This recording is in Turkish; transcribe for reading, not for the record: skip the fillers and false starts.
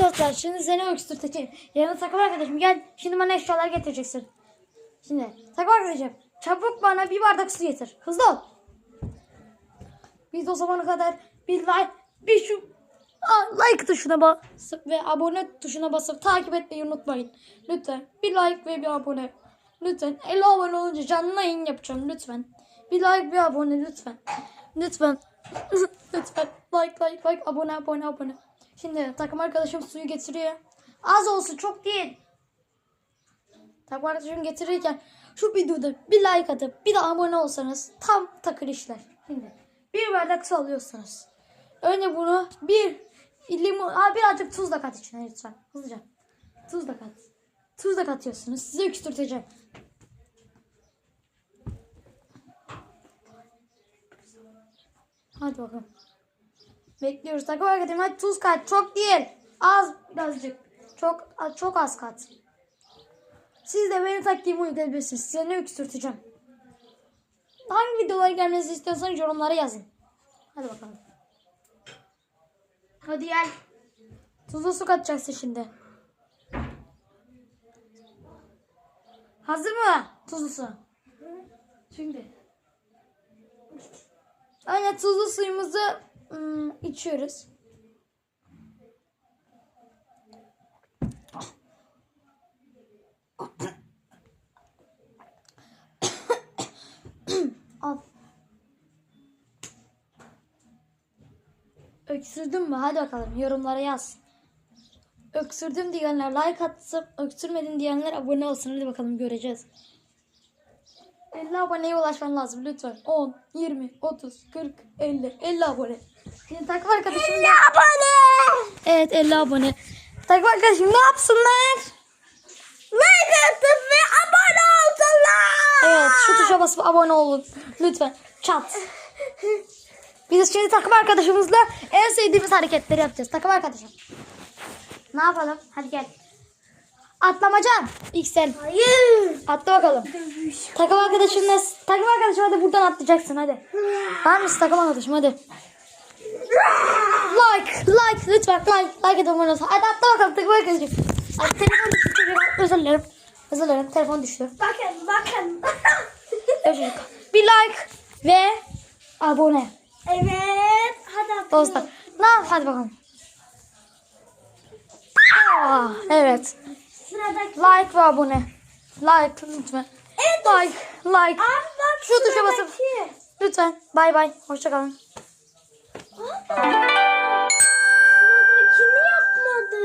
dostlar, şimdi seni öksürteceğim. Yanına takım arkadaşım gel. Şimdi bana eşyalar getireceksin. Şimdi takım arkadaşım çabuk bana bir bardak su getir. Hızlı ol. Biz o zamana kadar bir like, bir şu like tuşuna basıp ve abone tuşuna basıp takip etmeyi unutmayın. Lütfen bir like ve bir abone. Lütfen 50 abone olunca canlı yayın yapacağım lütfen. Bir like bir abone lütfen. Lütfen. Lütfen like abone. Şimdi takım arkadaşım suyu getiriyor. Az olsun, çok değil. Takım arkadaşım getirirken şu videoda bir like atıp bir de abone olsanız tam takır işler. Şimdi bir bardak su alıyorsunuz. Önce bunu birazcık tuz da kat içine lütfen. Hızlıca. Tuz da kat. Tuz da katıyorsunuz. Size öksürteceğim. Hadi bakalım. Bekliyoruz. Takım arkadaşım hadi tuz kat. Çok değil. Az birazcık. Çok az kat. Siz de benim taktiğimi uygulayabilirsiniz. Size ne öksürteceğim. Hangi videolar gelmenizi istiyorsanız yorumlara yazın. Hadi bakalım. Hadi gel. Tuzlu su katacaksın şimdi. Hazır mı? Tuzlu su. Şimdi. Önce tuzlu suyumuzu içiyoruz. Al. Öksürdün mü? Hadi bakalım yorumlara yaz. Öksürdüm diyenler like atsın, öksürmedin diyenler abone olsun. Hadi bakalım göreceğiz. 50 aboneye ulaşman lazım lütfen. 10, 20, 30, 40, 50 abone. Şimdi takım arkadaşım 50 abone. Evet 50 abone. Takım arkadaşım ne yapsınlar? Like atıp ve abone olsunlar. Evet şu tuşa basıp abone olun. Lütfen. Çat. Biz şimdi takım arkadaşımızla en sevdiğimiz hareketleri yapacağız. Takım arkadaşım. Ne yapalım? Hadi gel. Atlamacan. İlk sen. Hayır. Atla bakalım. Takım arkadaşım hadi buradan atlayacaksın hadi. Var mısın takım arkadaşım hadi. Like lütfen like edin bunu. Hadi atla bakalım takım arkadaşım. Hadi telefon düştü. Özür dilerim telefon düştü. Bakın. Bir like ve abone. Evet. Hadi Dostlar. Hadi bakalım. Evet. Sıradaki. Like ve abone. Like lütfen. Evet. Like. Bak, Şu tuşa basıp. sıradaki. Lütfen. Bay bay. Hoşça kalın.